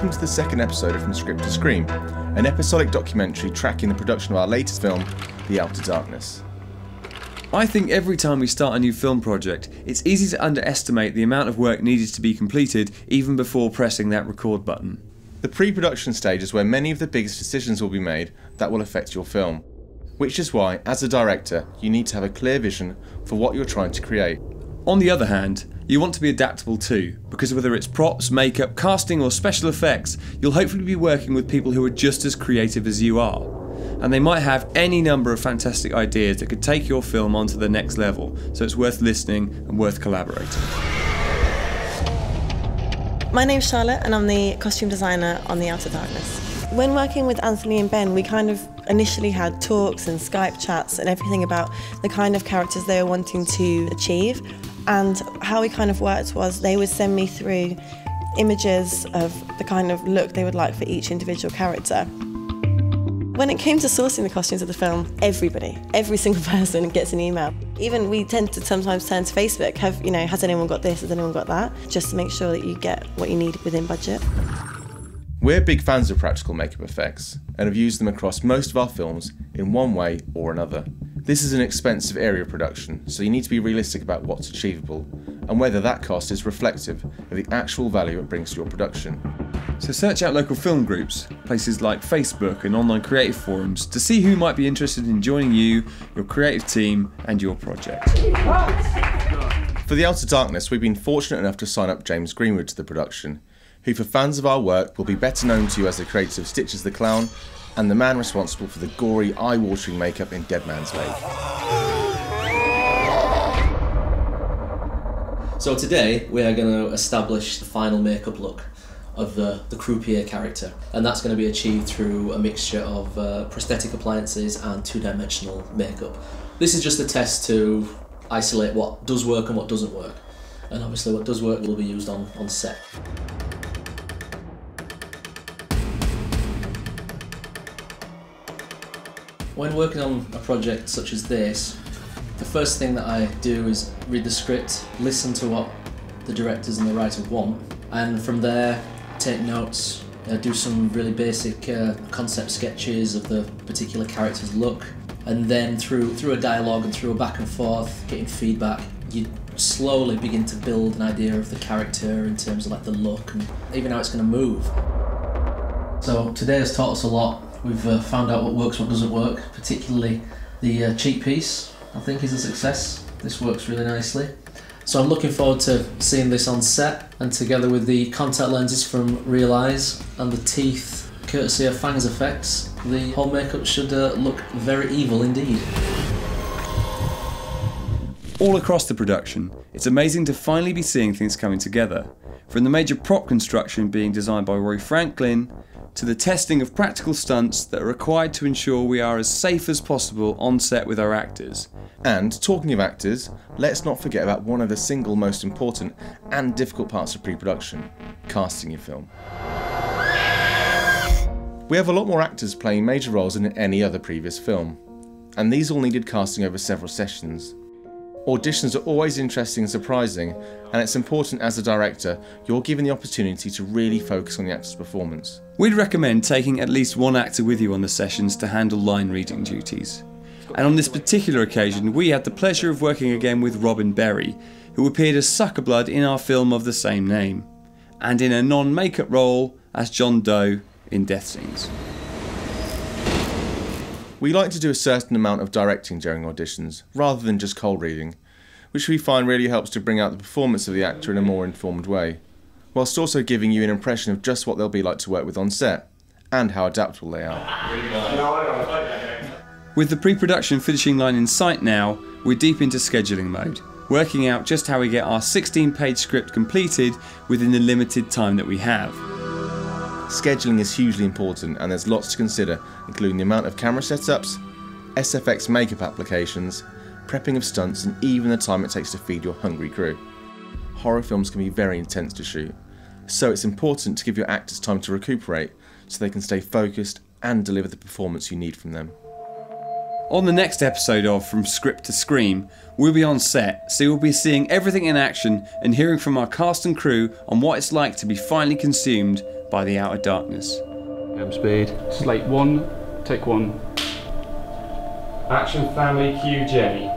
welcome to the second episode of From Script to Screen, an episodic documentary tracking the production of our latest film, The Outer Darkness. I think every time we start a new film project, it's easy to underestimate the amount of work needed to be completed even before pressing that record button. The pre-production stage is where many of the biggest decisions will be made that will affect your film, which is why, as a director, you need to have a clear vision for what you're trying to create. On the other hand, you want to be adaptable too, because whether it's props, makeup, casting or special effects, you'll hopefully be working with people who are just as creative as you are. And they might have any number of fantastic ideas that could take your film onto the next level, so it's worth listening and worth collaborating. My name's Charlotte and I'm the costume designer on The Outer Darkness. When working with Anthony and Ben, we kind of initially had talks and Skype chats and everything about the kind of characters they were wanting to achieve. And how we kind of worked was they would send me through images of the kind of look they would like for each individual character. When it came to sourcing the costumes of the film, every single person gets an email. Even we tend to sometimes turn to Facebook, has anyone got this, has anyone got that? Just to make sure that you get what you need within budget. We're big fans of practical makeup effects and have used them across most of our films in one way or another. This is an expensive area of production, so you need to be realistic about what's achievable and whether that cost is reflective of the actual value it brings to your production. So search out local film groups, places like Facebook and online creative forums to see who might be interested in joining you, your creative team and your project. For The Outer Darkness, we've been fortunate enough to sign up James Greenwood to the production, who for fans of our work will be better known to you as the creator of Stitches the Clown and the man responsible for the gory, eye-watering makeup in Dead Man's Lake. So today we are going to establish the final makeup look of the croupier character, and that's going to be achieved through a mixture of prosthetic appliances and two-dimensional makeup. This is just a test to isolate what does work and what doesn't work, and obviously what does work will be used on set. When working on a project such as this, the first thing that I do is read the script, listen to what the directors and the writer want, and from there take notes, do some really basic concept sketches of the particular character's look, and then through a dialogue and through a back and forth, getting feedback, you slowly begin to build an idea of the character in terms of like the look and even how it's going to move. So today has taught us a lot. We've found out what works, what doesn't work, particularly the cheek piece, I think is a success. This works really nicely. So I'm looking forward to seeing this on set, and together with the contact lenses from Real Eyes and the teeth courtesy of Fangs Effects, the whole makeup should look very evil indeed. All across the production, it's amazing to finally be seeing things coming together. From the major prop construction being designed by Roy Franklin, to the testing of practical stunts that are required to ensure we are as safe as possible on set with our actors. And talking of actors, let's not forget about one of the single most important and difficult parts of pre-production, casting your film. We have a lot more actors playing major roles than in any other previous film, and these all needed casting over several sessions. Auditions are always interesting and surprising, and it's important as a director you're given the opportunity to really focus on the actor's performance. We'd recommend taking at least one actor with you on the sessions to handle line reading duties. And on this particular occasion, we had the pleasure of working again with Robin Berry, who appeared as Suckerblood in our film of the same name, and in a non-makeup role as John Doe in Death Scenes. We like to do a certain amount of directing during auditions, rather than just cold reading, which we find really helps to bring out the performance of the actor in a more informed way, whilst also giving you an impression of just what they'll be like to work with on set, and how adaptable they are. With the pre-production finishing line in sight now, we're deep into scheduling mode, working out just how we get our 16-page script completed within the limited time that we have. Scheduling is hugely important, and there's lots to consider, including the amount of camera setups, SFX makeup applications, prepping of stunts, and even the time it takes to feed your hungry crew. Horror films can be very intense to shoot, so it's important to give your actors time to recuperate so they can stay focused and deliver the performance you need from them. On the next episode of From Script to Scream, we'll be on set, so you'll be seeing everything in action and hearing from our cast and crew on what it's like to be finally consumed by the outer darkness. Speed. Slate 1, take 1. Action family, cue Jenny.